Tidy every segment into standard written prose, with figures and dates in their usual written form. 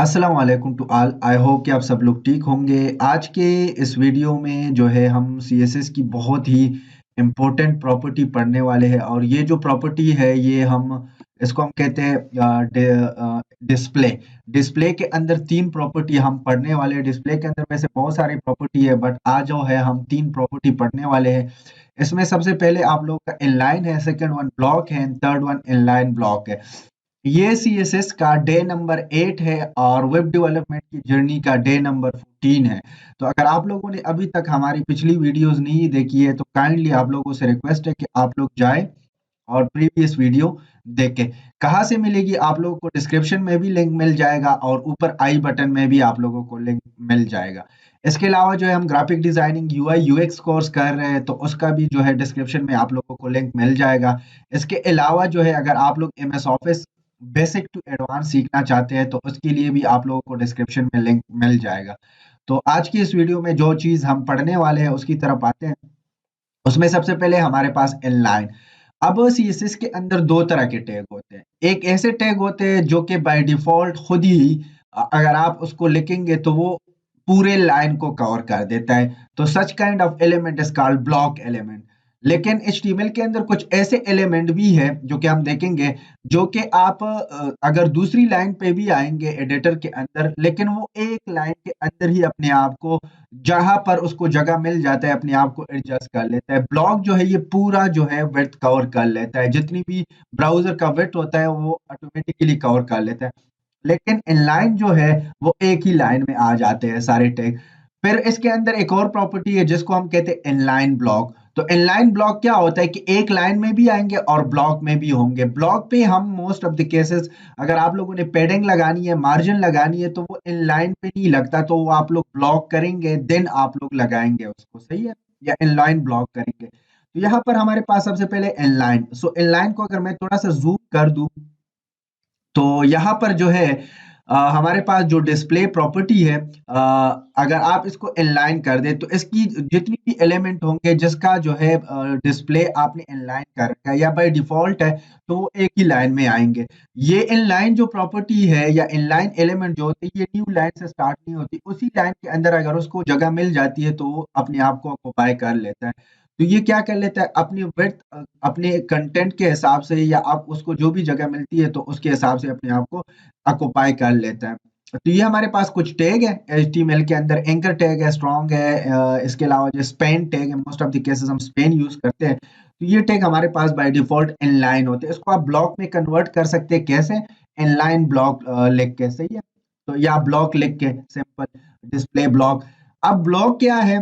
अस्सलाम वालेकुम to all. I hope कि आप सब लोग ठीक होंगे। आज के इस वीडियो में जो है हम सीएसएस की बहुत ही इम्पोर्टेंट प्रॉपर्टी पढ़ने वाले हैं और ये जो प्रॉपर्टी है ये हम इसको हम कहते हैं डिस्प्ले। डिस्प्ले के अंदर तीन प्रॉपर्टी हम पढ़ने वाले हैं। डिस्प्ले के अंदर वैसे बहुत सारी प्रॉपर्टी है बट आज जो है हम तीन प्रॉपर्टी पढ़ने वाले हैं। इसमें सबसे पहले आप लोग का इनलाइन है, सेकंड वन ब्लॉक है, थर्ड वन इनलाइन ब्लॉक है। ये सीएसएस का डे नंबर 8 है और वेब डेवलपमेंट की जर्नी का डे नंबर 14 है। तो अगर आप लोगों ने अभी तक हमारी पिछली वीडियोस नहीं देखी है तो काइंडली आप लोगों से रिक्वेस्ट है कि आप लोग जाएं और प्रीवियस वीडियो देखें। कहाँ से मिलेगी? आप लोगों को डिस्क्रिप्शन में भी लिंक मिल जाएगा और ऊपर आई बटन में भी आप लोगों को लिंक मिल जाएगा। इसके अलावा जो है हम graphic designing UI UX course कर रहे हैं तो उसका भी जो है डिस्क्रिप्शन में आप लोगों को लिंक मिल जाएगा। इसके अलावा जो है अगर आप लोग MS office basic to advance सीखना चाहते हैं तो उसके लिए भी आप लोगों को डिस्क्रिप्शन में लिंक मिल जाएगा। तो आज की इस वीडियो में जो चीज हम पढ़ने वाले हैं उसकी तरफ आते हैं। उसमें सबसे पहले हमारे पास इनलाइन। अब सीएसएस के अंदर दो तरह के टैग होते हैं। एक ऐसे टैग होते हैं जो कि बाय डिफॉल्ट खुद ही अगर आप उसको लिखेंगे तो वो पूरे लाइन को कवर कर देता है। तो such kind of element is called block element. लेकिन एचटीएमएल के अंदर कुछ ऐसे एलिमेंट भी है जो कि हम देखेंगे, जो कि आप अगर दूसरी लाइन पे भी आएंगे एडिटर के अंदर, लेकिन वो एक लाइन के अंदर ही अपने आप को जहां पर उसको जगह मिल जाता है अपने आप को एडजस्ट कर लेता है। ब्लॉक जो है ये पूरा जो है विड्थ कवर कर लेता है, जितनी भी ब्राउजर का विड्थ होता है वो ऑटोमेटिकली कवर कर लेता है। लेकिन इनलाइन जो है वो एक ही लाइन में आ जाते हैं सारे टैग। फिर इसके अंदर एक और प्रॉपर्टी है जिसको हम कहते हैं इनलाइन ब्लॉक। तो इनलाइन ब्लॉक क्या होता है कि एक लाइन में भी आएंगे और ब्लॉक में भी होंगे। ब्लॉक पे हम मोस्ट ऑफ द केसेस अगर आप लोगों ने पेडिंग लगानी है, मार्जिन लगानी है तो वो इनलाइन पे नहीं लगता, तो वो आप लोग ब्लॉक करेंगे देन आप लोग लगाएंगे उसको, सही है, या इनलाइन ब्लॉक करेंगे। तो यहाँ पर हमारे पास सबसे पहले इनलाइन। सो इनलाइन को अगर मैं थोड़ा सा जूम कर दूं तो यहाँ पर जो है हमारे पास जो डिस्प्ले प्रॉपर्टी है, अगर आप इसको इनलाइन कर दें तो इसकी जितनी भी एलिमेंट होंगे जिसका जो है डिस्प्ले आपने इनलाइन कर रखा है या बाय डिफॉल्ट है तो वो एक ही लाइन में आएंगे। ये इनलाइन जो प्रॉपर्टी है या इनलाइन एलिमेंट जो होती है ये न्यू लाइन से स्टार्ट नहीं होती, उसी लाइन के अंदर अगर उसको जगह मिल जाती है तो वो अपने आप को ऑक्युपाई कर लेता है। तो ये क्या कर लेता है अपनी विड्थ अपने कंटेंट के हिसाब से या आप उसको जो भी जगह मिलती है तो उसके हिसाब से अपने आप को ऑक्युपाई कर लेता है। तो ये हमारे पास कुछ टैग है एचटीएमएल के अंदर। एंकर टैग है, स्ट्रॉन्ग है, इसके अलावा जो स्पैन टैग है, मोस्ट ऑफ द केसेस हम स्पैन यूज करते हैं। तो ये टैग हमारे पास बाय डिफॉल्ट इनलाइन होते हैं। इसको आप ब्लॉक में कन्वर्ट कर सकते हैं कैसे? इनलाइन ब्लॉक लिख के, सही है। तो या ब्लॉक लिख के सिंपल डिस्प्ले ब्लॉक। अब ब्लॉक क्या है?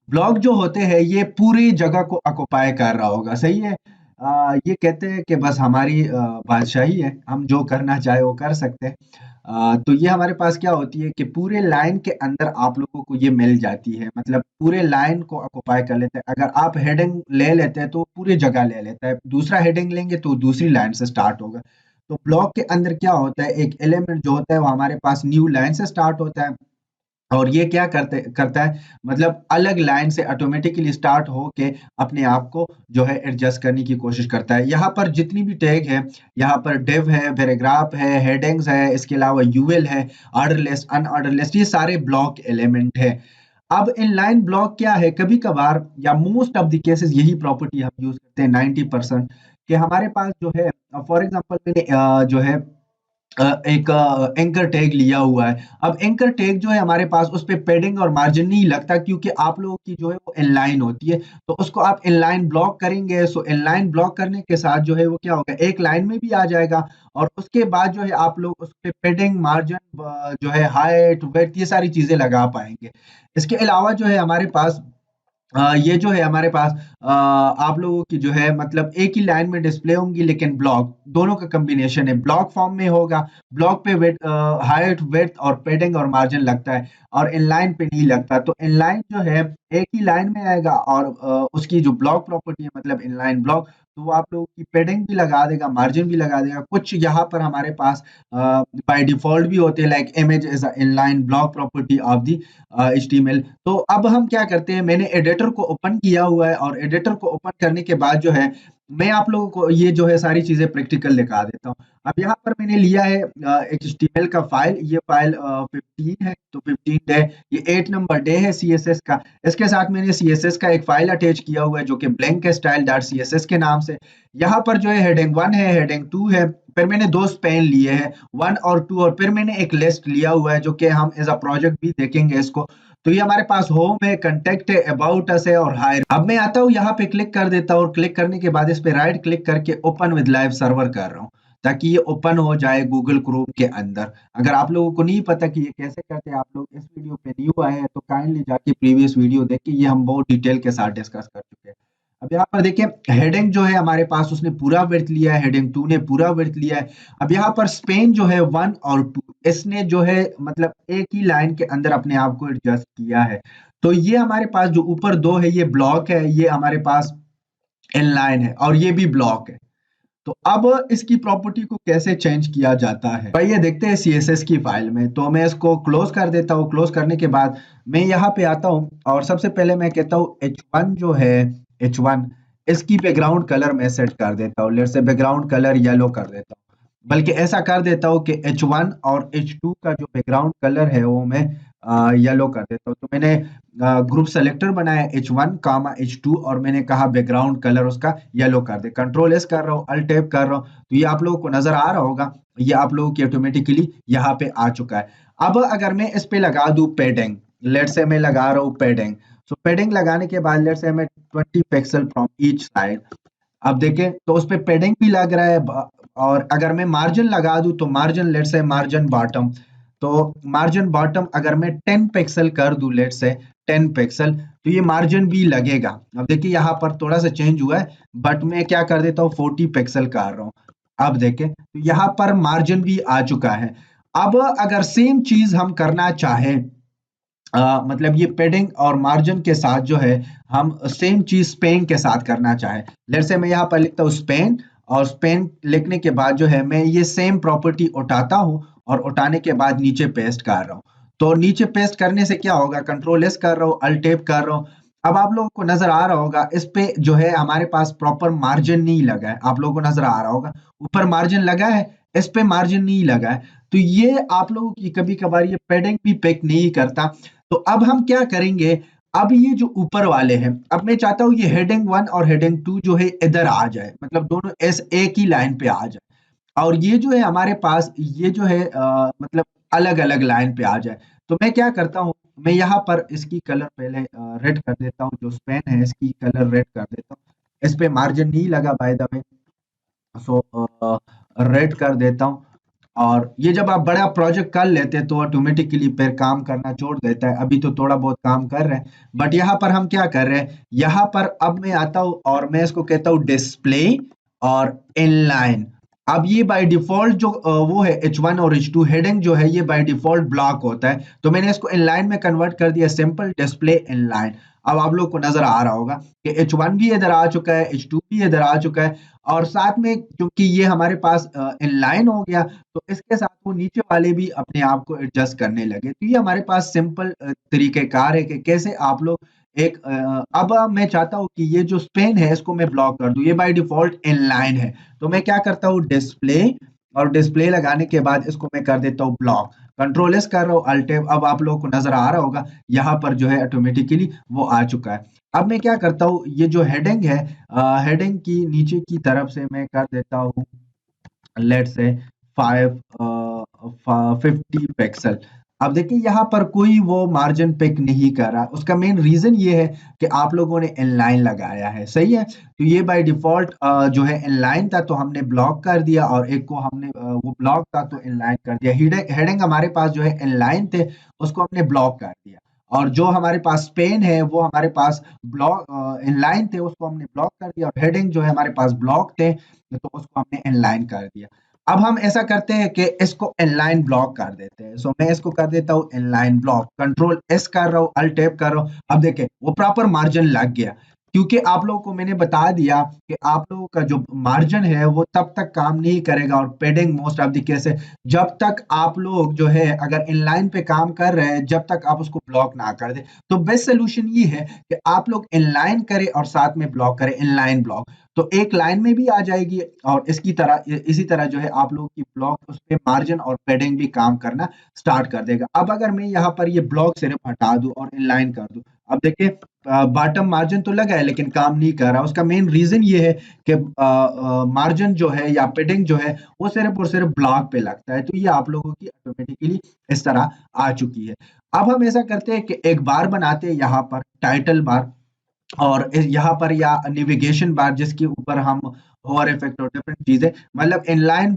ब्लॉक जो होते हैं ये पूरी जगह को ऑक्युपाई कर रहा होगा, सही है। ये कहते हैं कि बस हमारी बादशाही है, हम जो करना चाहे वो कर सकते हैं। तो ये हमारे पास क्या होती है कि पूरे लाइन के अंदर आप लोगों को ये मिल जाती है, मतलब पूरे लाइन को ऑक्युपाई कर लेते हैं। अगर आप हेडिंग ले लेते हैं तो पूरी जगह ले लेता है, दूसरा हेडिंग लेंगे तो दूसरी लाइन से स्टार्ट होगा। तो ब्लॉक के अंदर क्या होता है, एक एलिमेंट जो होता है वो हमारे पास न्यू लाइन से स्टार्ट होता है और ये क्या करता है, मतलब अलग लाइन से ऑटोमेटिकली स्टार्ट होके अपने आप को जो है एडजस्ट करने की कोशिश करता है। यहाँ पर जितनी भी टैग है, यहाँ पर डिव है, पैराग्राफ है, हेडिंग्स है, इसके अलावा यूएल है, ऑर्डर लिस्ट, अनऑर्डर लिस्ट, ये सारे ब्लॉक एलिमेंट है। अब इनलाइन ब्लॉक क्या है, कभी कभार या मोस्ट ऑफ द केसेस यही प्रॉपर्टी हम यूज करते हैं 90% कि हमारे पास जो है, फॉर एग्जांपल मैंने जो है एक एंकर टैग लिया हुआ है। अब एंकर टैग जो है हमारे पास उस पे पैडिंग और मार्जिन नहीं लगता क्योंकि आप लोगों की जो है वो इनलाइन होती है। तो उसको आप इनलाइन ब्लॉक करेंगे। सो इनलाइन ब्लॉक करने के साथ जो है वो क्या होगा, एक लाइन में भी आ जाएगा और उसके बाद जो है आप लोग उस पे पैडिंग, मार्जिन, जो है हाइट, विड्थ, ये सारी चीजें लगा पाएंगे। इसके अलावा जो है हमारे पास ये जो है हमारे पास आप लोगों की जो है मतलब एक ही लाइन में डिस्प्ले होंगी लेकिन ब्लॉक दोनों का कॉम्बिनेशन है, ब्लॉक फॉर्म में होगा। ब्लॉक पे वेट, हाइट, विड्थ और पैडिंग और मार्जिन लगता है और इनलाइन पे नहीं लगता। तो इनलाइन जो है एक ही लाइन में आएगा और उसकी जो ब्लॉक प्रॉपर्टी है मतलब इनलाइन ब्लॉक, तो वो आप लोगों की पैडिंग भी लगा देगा, मार्जिन भी लगा देगा। कुछ यहाँ पर हमारे पास बाय डिफॉल्ट भी होते हैं, like image is inline block property of the HTML. तो अब हम क्या करते हैं, मैंने एडिटर को ओपन किया हुआ है और एडिटर को ओपन करने के बाद जो है मैं आप लोगों को ये जो है सारी चीजें प्रैक्टिकल दिखा देता हूँ। अब यहाँ पर मैंने लिया है HTML का फाइल, ये फाइल 15 है, तो 15 डे, ये 8 नंबर डे है CSS का। इसके साथ मैंने CSS का एक फाइल अटैच किया हुआ है जो कि blank style डॉट CSS के नाम से। यहाँ पर जो है हेडिंग 1 है, हेडिंग 2 है, फिर मैंने दो स्पैन लिए हैं 1 और 2, और फिर मैंने एक लिस्ट लिया हुआ है जो कि हम एज अ प्रोजेक्ट भी देखेंगे इसको। तो ये हमारे पास होम है, कंटेक्ट है, अबाउट अस है और हायर। अब मैं आता हूँ यहाँ पे क्लिक कर देता हूँ, और क्लिक करने के बाद इस पे राइट क्लिक करके ओपन विद लाइव सर्वर कर रहा हूँ, ताकि ये ओपन हो जाए गूगल क्रोम के अंदर। अगर आप लोगों को नहीं पता कि ये कैसे करते हैं, आप लोग इस वीडियो पे न्यू आए हैं, तो काइंडली जाके प्रीवियस वीडियो देख के, ये हम बहुत डिटेल के साथ डिस्कस कर चुके हैं। अब यहाँ पर देखिए, हेडिंग जो है हमारे पास उसने पूरा विड्थ लिया है, हेडिंग 2 ने पूरा विड्थ लिया है। अब यहाँ पर स्पेन जो है 1 और 2, इसने जो है मतलब एक ही लाइन के अंदर अपने आप को एडजस्ट किया है। तो ये हमारे पास जो ऊपर दो है ये ब्लॉक है, ये हमारे पास इनलाइन है, और ये भी ब्लॉक है। तो अब इसकी प्रॉपर्टी को कैसे चेंज किया जाता है, भाई ये देखते हैं CSS की फाइल में। तो मैं इसको क्लोज कर देता हूँ। क्लोज करने के बाद मैं यहाँ पे आता हूँ, और सबसे पहले मैं कहता हूँ H1 जो है, H1 इसकी बैकग्राउंड कलर मैं सेट कर देता हूँ। Let's say background colour yellow कर देता हूँ, बल्कि ऐसा कर देता हूँ कि H1 और H2 का जो बैकग्राउंड कलर है वो मैं येलो कर देता हूँ। तो मैंने ग्रुप सेलेक्टर बनाया H1 कामा H2, और मैंने कहा बैकग्राउंड कलर उसका येलो कर दे। कंट्रोल एस कर रहा हूँ, अल्ट टैब कर रहा हूँ, तो ये आप लोगों को नजर आ रहा होगा, ये आप लोगों की ऑटोमेटिकली यहाँ पे आ चुका है। अब अगर मैं इस पे लगा दूं पैडिंग, लेट से मैं लगा रहा हूँ पैडिंग, सो पैडिंग लगाने के बाद लेट से मैं 20 पिक्सल फ्रॉम ईच साइड। अब देखें तो उस पे पैडिंग भी लग रहा है, और अगर मैं मार्जिन लगा दूं तो मार्जिन लेट से मार्जिन बॉटम, तो मार्जिन बॉटम अगर मैं 10 पिक्सल कर दूं, लेट से 10 पिक्सल, तो ये मार्जिन भी लगेगा। अब देखिए यहाँ पर थोड़ा सा चेंज हुआ है, बट मैं क्या कर देता हूँ 40 पिक्सल कर रहा हूँ। अब देखें तो यहाँ पर मार्जिन भी आ चुका है। अब अगर सेम चीज हम करना चाहें, मतलब ये पेडिंग और मार्जिन के साथ जो है हम सेम चीज स्पेन के साथ करना चाहे, लेट्स से मैं यहाँ पर लिखता हूँ स्पेन, और स्पेन लिखने के बाद जो है मैं ये सेम प्रॉपर्टी उठाता हूँ, और उठाने के बाद नीचे पेस्ट कर रहा हूँ। तो नीचे पेस्ट करने से क्या होगा, कंट्रोल एस कर रहा हूँ, अल्ट टैब कर रहा हूँ। अब आप लोगों को नजर आ रहा होगा इस पे जो है हमारे पास प्रॉपर मार्जिन नहीं लगा है, आप लोगों को नजर आ रहा होगा ऊपर मार्जिन लगा है, इस पे मार्जिन नहीं लगा है। तो ये आप लोगों की कभी कभार ये पेडिंग भी पिक नहीं करता। तो अब हम क्या करेंगे, अब ये जो ऊपर वाले हैं, अब मैं चाहता हूँ ये हेडिंग 1 और हेडिंग 2 जो है इधर आ जाए, मतलब दोनों एस एक ही लाइन पे आ जाए, और ये जो है हमारे पास ये जो है मतलब अलग अलग लाइन पे आ जाए। तो मैं क्या करता हूँ, मैं यहाँ पर इसकी कलर पहले रेड कर देता हूँ, जो स्पेन है इसकी कलर रेड कर देता हूँ। इस पे मार्जिन नहीं लगा by the way, so red कर देता हूँ। और ये जब आप बड़ा प्रोजेक्ट कर लेते हैं तो ऑटोमेटिकली फिर काम करना छोड़ देता है। अभी तो थोड़ा बहुत काम कर रहे हैं, बट यहाँ पर हम क्या कर रहे हैं, यहाँ पर अब मैं आता हूँ और मैं इसको कहता हूँ डिस्प्ले और इनलाइन। अब ये बाय डिफॉल्ट जो वो है H1 और H2 हेडिंग जो है ये बाय डिफॉल्ट ब्लॉक होता है, तो मैंने इसको इनलाइन में कन्वर्ट कर दिया, सिंपल डिस्प्ले इनलाइन। अब आप लोग को नजर आ रहा होगा कि H1 भी इधर आ चुका है, H2 भी इधर आ चुका है, और साथ में क्योंकि ये हमारे पास इनलाइन हो गया, तो इसके साथ वो नीचे वाले भी अपने आप को एडजस्ट करने लगे। तो ये हमारे पास सिंपल तरीकेकार है कि कैसे आप लोग एक अब मैं चाहता हूँ कि ये जो स्पेन है इसको मैं ब्लॉक कर दूं, ये बाय डिफॉल्ट इनलाइन है। तो मैं क्या करता हूँ डिस्प्ले, और डिस्प्ले लगाने के बाद इसको मैं कर देता हूँ ब्लॉक। कंट्रोल एस कर रहा हूँ, अल्ट टैब। अब आप लोगों को नजर आ रहा होगा यहाँ पर जो है ऑटोमेटिकली वो आ चुका है। अब मैं क्या करता हूँ, ये जो हेडिंग है, हेडिंग की नीचे की तरफ से मैं कर देता हूँ लेट्स से 50 पिक्सल। अब देखिए यहाँ पर कोई वो मार्जिन पिक नहीं कर रहा, उसका मेन रीजन ये है कि आप लोगों ने इनलाइन लगाया है, सही है। तो ये बाय डिफॉल्ट जो है इनलाइन था तो हमने ब्लॉक कर दिया, और एक को हमने वो ब्लॉक था तो इनलाइन कर दिया। हेडिंग हमारे पास जो है इनलाइन थे, उसको हमने ब्लॉक कर दिया, और जो हमारे पास पेन है वो हमारे पास ब्लॉक इनलाइन थे, उसको हमने ब्लॉक कर दिया, और हेडिंग जो है हमारे पास ब्लॉक थे तो उसको हमने इनलाइन कर दिया। अब हम ऐसा करते हैं कि इसको इनलाइन ब्लॉक कर देते हैं। सो मैं इसको कर देता हूँ इनलाइन ब्लॉक, कंट्रोल एस कर रहा हूँ, अल्ट टैब कर रहा हूँ। अब देखें वो प्रॉपर मार्जिन लग गया। क्योंकि आप लोगों को मैंने बता दिया कि आप लोगों का जो मार्जिन है वो तब तक काम नहीं करेगा, और पेडिंग मोस्ट ऑफ द केस है जब तक आप लोग जो है अगर इनलाइन पे काम कर रहे हैं, जब तक आप उसको ब्लॉक ना कर दे। तो बेस्ट सोल्यूशन ये है कि आप लोग इनलाइन करें और साथ में ब्लॉक करें, इनलाइन ब्लॉक। तो एक लाइन में भी आ जाएगी, और इसकी तरह इसी तरह जो है आप लोगों की ब्लॉक उस पे मार्जिन और पेडिंग भी काम करना स्टार्ट कर देगा। अब अगर मैं यहाँ पर ये ब्लॉक सिर्फ हटा दूं और इनलाइन कर दूं, अब देखिए बॉटम मार्जिन तो लगा है लेकिन काम नहीं कर रहा। उसका मेन रीजन ये है कि मार्जिन जो है या पेडिंग जो है वो सिर्फ और सिर्फ ब्लॉक पे लगता है। तो ये आप लोगों की ऑटोमेटिकली इस तरह आ चुकी है। अब हम ऐसा करते हैं कि एक बार बनाते हैं यहाँ पर टाइटल बार, और यहाँ पर या नेविगेशन बार जिसके ऊपर हम होवर इफेक्ट और डिफरेंट चीजें, मतलब inline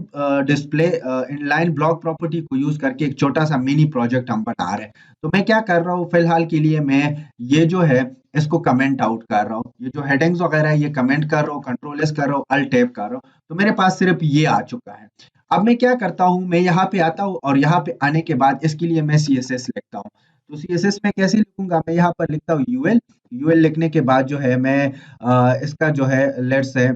display, inline block property को यूज करके एक छोटा सा मिनी प्रोजेक्ट हम बना रहे हैं। तो मैं क्या कर रहा हूँ फिलहाल के लिए, मैं ये जो है इसको कमेंट आउट कर रहा हूँ, ये जो हेडिंग्स वगैरह है ये कमेंट कर रहा हूँ, कंट्रोल एस कर रहा हूँ, अल्ट टैब कर रहा हूँ। तो मेरे पास सिर्फ ये आ चुका है। अब मैं क्या करता हूँ, मैं यहाँ पे आता हूँ और यहाँ पे आने के बाद इसके लिए मैं CSS लिखता हूँ। तो CSS में कैसे लिखूंगा, मैं यहाँ पर लिखता हूँ यूएल। यूएल लिखने के बाद जो है मैं इसका जो है लेट्स से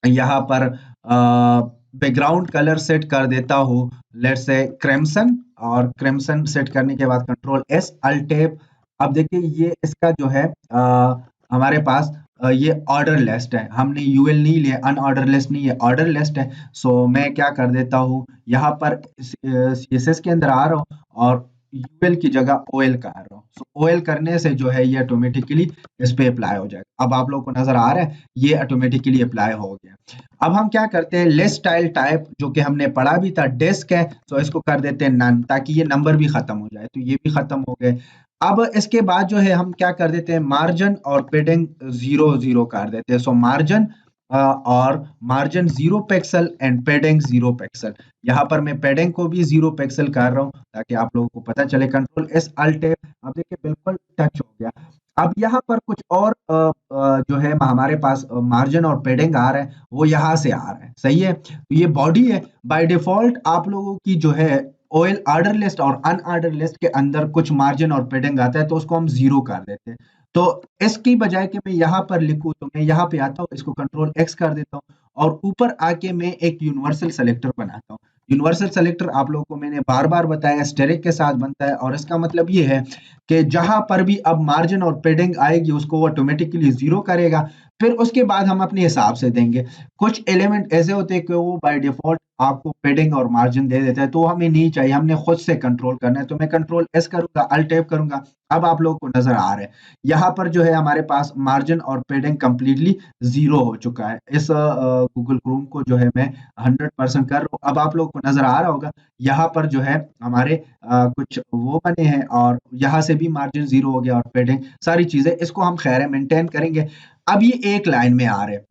यहाँ पर बैकग्राउंड कलर सेट कर देता हूँ, लेट्स से क्रिम्सन। और क्रिम्सन सेट करने के बाद कंट्रोल एस अल्ट टैब। अब देखिए ये इसका जो है हमारे पास ये ऑर्डर लिस्ट है, हमने यूएल नहीं लिया, अनऑर्डर लिस्ट नहीं है, ऑर्डर लिस्ट है। सो मैं क्या कर देता हूँ यहाँ पर सीएसएस के अंदर आ रहा हूँ और यूएल की जगह ओएल कर रहा हूँ। सो ओएल करने से जो है ये ऑटोमेटिकली इस पे अप्लाई हो जाएगा। अब आप लोगों को नजर आ रहा है ये ऑटोमेटिकली अप्लाई हो गया। अब हम क्या करते हैं, लिस्ट स्टाइल टाइप जो कि हमने पढ़ा भी था डिस्क है, तो इसको कर देते हैं नन, ताकि ये नंबर भी खत्म हो जाए। तो ये भी खत्म हो गए। अब इसके बाद जो है हम क्या कर देते हैं, मार्जिन और पेडिंग 0 0 कर देते हैं। सो मार्जिन और मार्जिन 0 पिक्सल एंड पेडिंग 0 पिक्सल। यहाँ पर मैं पेडिंग को भी 0 पिक्सल कर रहा हूँ ताकि आप लोगों को पता चले। Control S alt. अब देखिए बिल्कुल टच हो गया। अब यहाँ पर कुछ और जो है हमारे पास मार्जिन और पेडिंग आ रहा है, वो यहाँ से आ रहा है, सही है। तो ये बॉडी है, बाय डिफॉल्ट आप लोगों की जो है ओएल ऑर्डर लिस्ट और अनऑर्डर लिस्ट के अंदर कुछ मार्जिन और पेडिंग आता है, तो उसको हम 0 कर देते हैं। तो इसकी बजाय कि मैं यहाँ पर लिखूं, तो मैं यहाँ पे आता हूँ, इसको कंट्रोल एक्स कर देता हूँ और ऊपर आके मैं एक यूनिवर्सल सेलेक्टर बनाता हूँ। यूनिवर्सल सेलेक्टर आप लोगों को मैंने बार बार बताया स्टेरिक के साथ बनता है, और इसका मतलब ये है कि जहां पर भी अब मार्जिन और पेडिंग आएगी उसको वो ऑटोमेटिकली 0 करेगा। फिर उसके बाद हम अपने हिसाब से देंगे। कुछ एलिमेंट ऐसे होते हैं कि वो बाय डिफॉल्ट आपको पेडिंग और मार्जिन दे देता है, तो हमें नहीं चाहिए, हमने खुद से कंट्रोल करना है। तो मैं कंट्रोल एस करूंगा, अल्ट टैब करूंगा। अब आप लोगों को नजर आ रहा है यहाँ पर जो है हमारे पास मार्जिन और पेडिंग कंप्लीटली 0 हो चुका है। इस गूगल क्रोम को जो है मैं 100% कर रहा हूँ। अब आप लोगों को नजर आ रहा होगा यहाँ पर जो है हमारे कुछ वो बने हैं, और यहाँ से भी मार्जिन 0 हो गया और पेडिंग सारी चीजें, इसको हम खैर है मेंटेन करेंगे। अब ये एक लाइन में आ रहे हैं।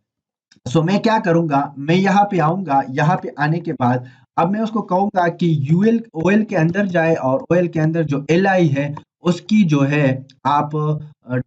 सो मैं क्या करूंगा, मैं यहाँ पे आऊंगा, यहाँ पे आने के बाद अब मैं उसको कहूंगा कि यूएल ओएल के अंदर जाए, और ओएल के अंदर जो एल आई है उसकी जो है आप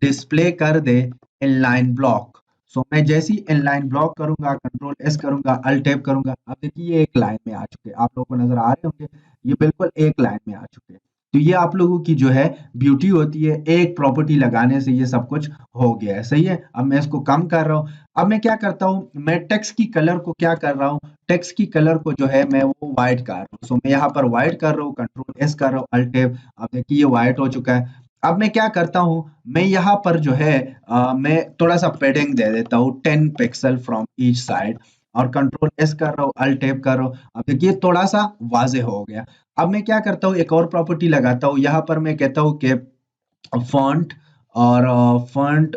डिस्प्ले कर दे इनलाइन ब्लॉक। सो मैं जैसे ही इनलाइन ब्लॉक करूंगा, कंट्रोल एस करूंगा, अल्ट टैब करूंगा, अब देखिए ये एक लाइन में आ चुके हैं, आप लोगों को नजर आ रहे होंगे ये बिल्कुल एक लाइन में आ चुके हैं। तो ये आप लोगों की जो है ब्यूटी होती है, एक प्रॉपर्टी लगाने से ये सब कुछ हो गया है, सही है। अब मैं इसको कम कर रहा हूँ। अब मैं क्या करता हूँ, मैं टेक्स्ट की कलर को क्या कर रहा हूँ, टेक्स्ट की कलर को जो है मैं वो व्हाइट कर रहा हूँ। सो मैं यहाँ पर व्हाइट कर रहा हूँ, कंट्रोल एस कर रहा हूँ, अल्ट टैब। अब देखिए ये व्हाइट हो चुका है। अब मैं क्या करता हूँ, मैं यहाँ पर जो है मैं थोड़ा सा पेडिंग दे देता हूँ 10 पिक्सल फ्रॉम ईच साइड, और कंट्रोल एस कर रहा हूँ, अल्ट टैब कर रहा हूँ। अब देखिए थोड़ा सा वाजे हो गया। अब मैं क्या करता हूँ, एक और प्रॉपर्टी लगाता हूँ, यहाँ पर मैं कहता हूँ कि फॉन्ट और फॉन्ट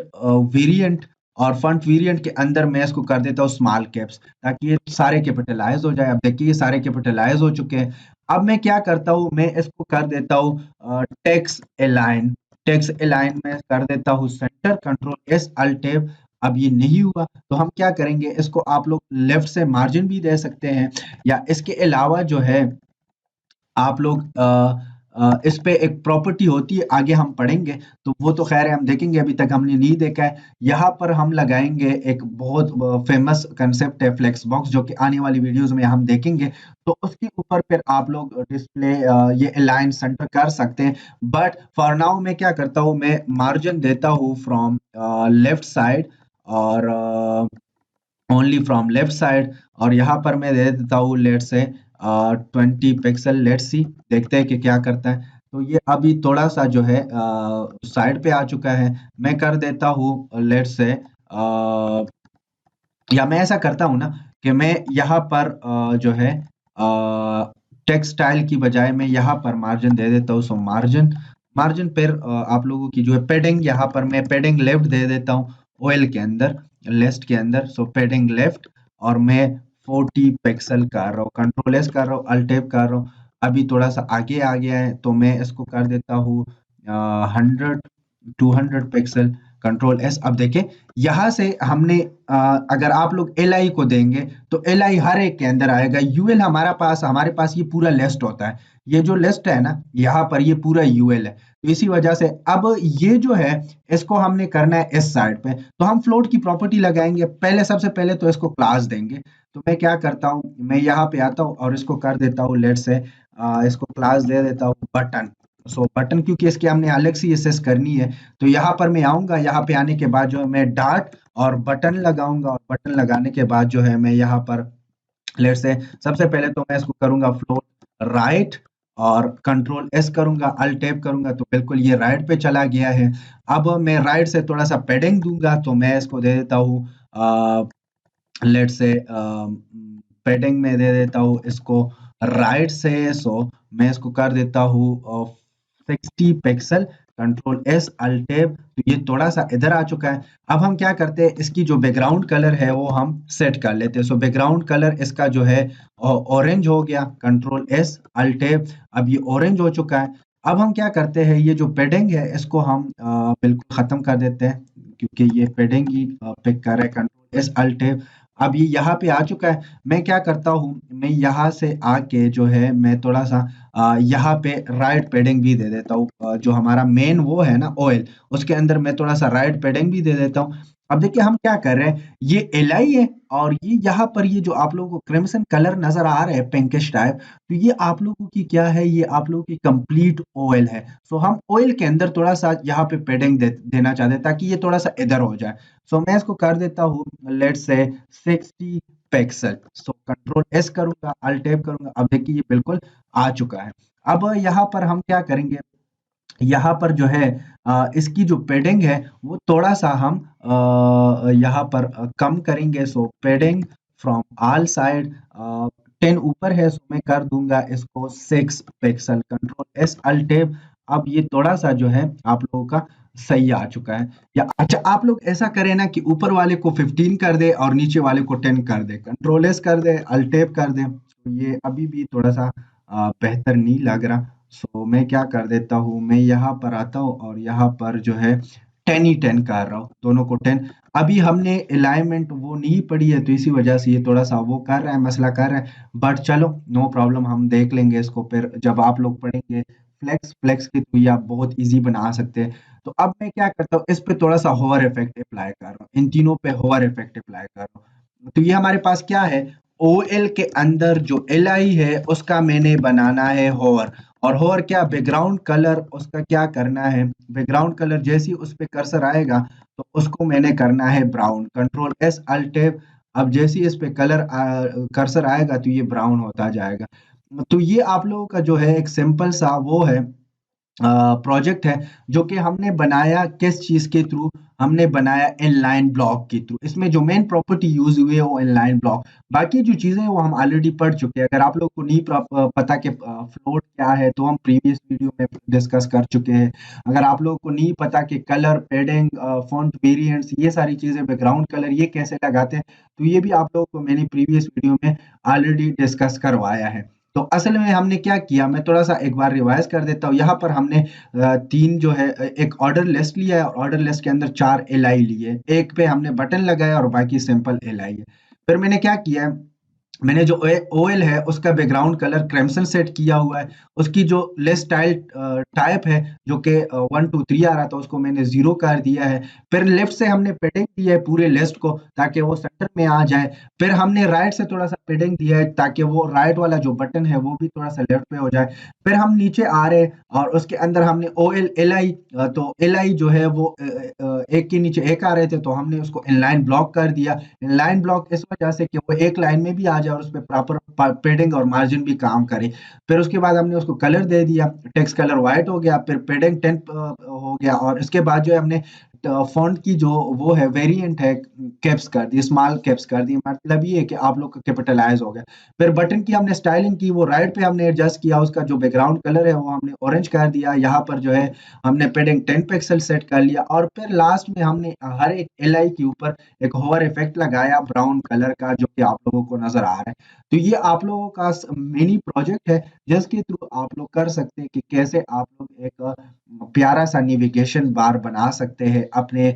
वेरिएंट, और फॉन्ट वेरिएंट के अंदर मैं इसको कर देता हूँ स्मॉल कैप्स, ताकि ये सारे कैपिटलाइज हो जाए। अब देखिए ये सारे कैपिटलाइज हो चुके हैं। अब मैं क्या करता हूँ, मैं इसको कर देता हूँ टेक्स्ट अलाइन। टेक्स्ट अलाइन में कर देता हूँ centre, control S alt tab. अब ये नहीं हुआ, तो हम क्या करेंगे, इसको आप लोग लेफ्ट से मार्जिन भी दे सकते हैं, या इसके अलावा जो है आप लोग इस पे एक प्रॉपर्टी होती है, आगे हम पढ़ेंगे, तो वो तो खैर है हम देखेंगे, अभी तक हमने नहीं देखा है। यहाँ पर हम लगाएंगे एक बहुत फेमस कंसेप्ट है फ्लेक्स बॉक्स, जो कि आने वाली वीडियोस में हम देखेंगे। तो उसके ऊपर फिर आप लोग डिस्प्ले ये अलाइन सेंटर कर सकते हैं। बट फॉर नाउ मैं क्या करता हूँ, मैं मार्जिन देता हूँ फ्रॉम लेफ्ट साइड, और ओनली फ्रॉम लेफ्ट साइड, और यहाँ पर मैं दे देता हूँ लेट से 20 पिक्सल। लेट्स सी, देखते हैं कि क्या करता है। तो ये अभी थोड़ा सा जो है साइड पे आ चुका है। मैं कर देता हूँ लेट से, या मैं ऐसा करता हूँ ना कि मैं यहाँ पर जो है टेक्सटाइल की बजाय मैं यहाँ पर मार्जिन दे देता हूँ। सो मार्जिन, मार्जिन पर आप लोगों की जो है पेडिंग, यहाँ पर मैं पेडिंग लेफ्ट दे देता हूँ ओएल के अंदर, लिस्ट के अंदर। सो पेडिंग लेफ्ट, और मैं 40 पिक्सल कर रहा हूँ, कंट्रोल एस कर रहा हूँ, अल्ट टैब कर रहा हूँ। अभी थोड़ा सा आगे आ गया है, तो मैं इसको कर देता हूँ 200 पिक्सल, कंट्रोल एस। अब देखें, यहाँ से हमने अगर आप लोग एल आई को देंगे तो एल आई हर एक के अंदर आएगा। यूएल हमारे पास ये पूरा लिस्ट होता है। ये जो लिस्ट है ना, यहाँ पर ये पूरा यूएल है। तो इसी वजह से अब ये जो है, इसको हमने करना है इस साइड पे, तो हम फ्लोट की प्रॉपर्टी लगाएंगे। पहले सबसे पहले तो इसको क्लास देंगे। तो मैं क्या करता हूँ, मैं यहाँ पे आता हूँ और इसको कर देता हूँ लेट से, इसको क्लास दे देता हूँ बटन। सो बटन, क्योंकि इसके हमने अलग से एसेस करनी है, तो यहाँ पर मैं आऊंगा। यहाँ पे आने के बाद जो है मैं डॉट और बटन लगाऊंगा, और बटन लगाने के बाद जो है मैं यहाँ पर लेट से सबसे पहले तो मैं इसको करूंगा फ्लोट राइट, और कंट्रोल एस करूंगा, अल्ट टैब करूंगा, तो बिल्कुल ये राइट पे चला गया है। अब मैं राइट से थोड़ा सा पेडिंग दूंगा, तो मैं इसको दे देता हूँ लेट से पेडिंग में दे देता हूँ इसको राइट से। सो मैं इसको कर देता हूँ 60 pixel, control S alt tab. तो ये थोड़ा सा इधर आ चुका है। अब हम क्या करते हैं, इसकी जो बैकग्राउंड कलर है वो हम सेट कर लेते हैं। सो बैकग्राउंड कलर इसका जो है ऑरेंज हो गया, कंट्रोल एस अल्ट टैब। अब ये ऑरेंज हो चुका है। अब हम क्या करते हैं, ये जो पेडिंग है इसको हम बिल्कुल खत्म कर देते हैं, क्योंकि ये पेडिंग ही पिक कर रहा है, कंट्रोल एस अल्ट टैब। अब ये यहाँ पे आ चुका है। मैं क्या करता हूँ, मैं यहाँ से आके जो है मैं थोड़ा सा यहाँ पे राइट पेडिंग भी दे देता हूँ। जो हमारा मेन वो है ना ऑयल, उसके अंदर मैं थोड़ा सा राइट पेडिंग भी दे देता हूँ। अब देखिए हम क्या कर रहे हैं, ये एलआई है, और ये यहाँ पर ये जो आप लोगों को क्रिम्सन कलर नजर आ रहा है पिंकिश टाइप, तो ये आप लोगों की क्या है, ये आप लोगों की कंप्लीट ऑयल है। सो हम ऑयल के अंदर थोड़ा सा यहाँ पे पेडिंग देना चाहते हैं, ताकि ये थोड़ा सा इधर हो जाए। सो मैं इसको कर देता हूँ let's say 60 pixel. So control S करूंगा, अल्ट टैब करूंगा। अब देखिए ये बिल्कुल आ चुका है। अब यहाँ पर हम क्या करेंगे, यहाँ पर जो है इसकी जो पेडिंग है वो थोड़ा सा हम यहाँ पर कम करेंगे। So padding from all side 10 ऊपर है, सो मैं कर दूंगा इसको 6 pixel, control S alt tab. अब ये थोड़ा सा जो है आप लोगों का सही आ चुका है। या अच्छा, आप लोग ऐसा करें ना कि ऊपर वाले को 15 कर दे और नीचे वाले को 10 कर दे, कंट्रोल एस कर दे, अल्ट टैब कर दे। तो ये अभी भी थोड़ा सा बेहतर नहीं लग रहा। सो मैं क्या कर देता हूँ, मैं यहाँ पर आता हूँ और यहाँ पर जो है 10 ही 10 कर रहा हूँ, दोनों को 10। अभी हमने अलाइनमेंट वो नहीं पढ़ी है, तो इसी वजह से ये थोड़ा सा वो कर रहा है, मसला कर रहा है। बट चलो नो प्रॉब्लम, हम देख लेंगे इसको फिर जब आप लोग पढ़ेंगे। फ्लेक्स फ्लेक्स के थ्रू ये आप बहुत इजी बना सकते हैं। तो अब मैं क्या करता हूँ, इस पे थोड़ा सा होवर इफेक्ट अप्लाई कर रहा हूँ, इन तीनों पे होवर इफेक्ट अप्लाई कर रहा हूँ। तो ये हमारे पास क्या है, ओएल के अंदर जो एल आई है उसका मैंने बनाना है होवर। और होवर क्या, बैकग्राउंड कलर उसका क्या करना है, बैकग्राउंड कलर जैसे ही उस पे कर्सर आएगा तो उसको मैंने करना है brown, control S alt tab. अब जैसे ही इस पे कलर कर्सर आएगा तो ये ब्राउन होता जाएगा। तो ये आप लोगों का जो है एक सिंपल सा वो है प्रोजेक्ट है, जो कि हमने बनाया किस चीज के थ्रू, हमने बनाया इनलाइन ब्लॉक के थ्रू। इसमें जो मेन प्रॉपर्टी यूज हुई है वो इनलाइन ब्लॉक। बाकी जो चीजें हैं वो हम ऑलरेडी पढ़ चुके हैं। अगर आप लोग को नहीं पता कि फ्लोट क्या है, तो हम प्रीवियस वीडियो में डिस्कस कर चुके हैं। अगर आप लोग को नहीं पता कि कलर पेडिंग, फॉन्ट वेरिएंट्स, ये सारी चीजें, बैकग्राउंड कलर ये कैसे लगाते हैं, तो ये भी आप लोग को मैंने प्रीवियस वीडियो में ऑलरेडी डिस्कस करवाया है। तो असल में हमने क्या किया, मैं थोड़ा सा एक बार रिवाइज कर देता हूँ। यहाँ पर हमने तीन जो है एक ऑर्डर लिस्ट लिया है, और ऑर्डर लिस्ट के अंदर 4 एल आई लिए, एक पे हमने बटन लगाया और बाकी सिंपल एल आई है। फिर मैंने क्या किया है, मैंने जो ओएल है उसका बैकग्राउंड कलर क्रिम्सन सेट किया हुआ है। उसकी जो लेस स्टाइल टाइप है जो कि 1 2 3 आ रहा था उसको मैंने 0 कर दिया है। फिर लेफ्ट से हमने पेडिंग दी है पूरे लिस्ट को ताकि वो सेंटर में आ जाए। फिर हमने राइट से थोड़ा सा पेडिंग दिया है ताकि वो राइट वाला जो बटन है वो भी थोड़ा सा लेफ्ट पे हो जाए। फिर हम नीचे आ रहे हैं और उसके अंदर हमने ओ एल एल आई, तो एल आई जो है वो एक के नीचे एक आ रहे थे तो हमने उसको इनलाइन ब्लॉक कर दिया। लाइन ब्लॉक इस वजह से कि वो एक लाइन में भी आ जाए और उस पे प्रॉपर पेडिंग और मार्जिन भी काम करे। फिर उसके बाद हमने उसको कलर दे दिया, टेक्स्ट कलर व्हाइट हो गया, फिर पेडिंग 10 हो गया और इसके बाद जो है हमने फॉन्ट की जो वो है वेरिएंट है कैप्स कर दी, स्मॉल कैप्स कर दी, मतलब ये है कि आप लोग का कैपिटलाइज हो गया। फिर बटन की हमने स्टाइलिंग की, वो राइट पे हमने एडजस्ट किया, उसका जो बैकग्राउंड कलर है वो हमने ऑरेंज कर दिया। यहाँ पर जो है हमने पेडिंग 10 पिक्सल सेट कर लिया और फिर लास्ट में हमने हर एक एल आई के ऊपर एक होवर इफेक्ट लगाया ब्राउन कलर का जो कि आप लोगों को नजर आ रहा है। तो ये आप लोगों का मिनी प्रोजेक्ट है जिसके थ्रू आप लोग कर सकते हैं कि कैसे आप लोग एक प्यारा सा नेविगेशन बार बना सकते हैं अपने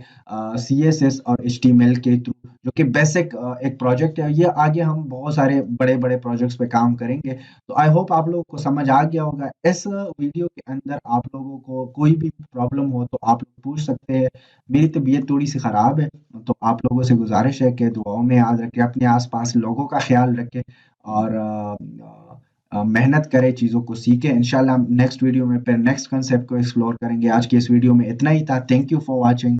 CSS और HTML के थ्रू, जो कि बेसिक एक प्रोजेक्ट है। ये आगे हम बहुत सारे बड़े बड़े प्रोजेक्ट्स पे काम करेंगे। तो आई होप आप लोगों को समझ आ गया होगा। इस वीडियो के अंदर आप लोगों को कोई भी प्रॉब्लम हो तो आप लोग पूछ सकते हैं। मेरी तबीयत थोड़ी सी खराब है तो आप लोगों से गुजारिश है कि दुआओं में याद रखें, अपने आसपास लोगों का ख्याल रखें और मेहनत करें, चीज़ों को सीखें। इंशाल्लाह हम नेक्स्ट वीडियो में फिर नेक्स्ट कंसेप्ट को एक्सप्लोर करेंगे। आज की इस वीडियो में इतना ही था। Thank you for watching.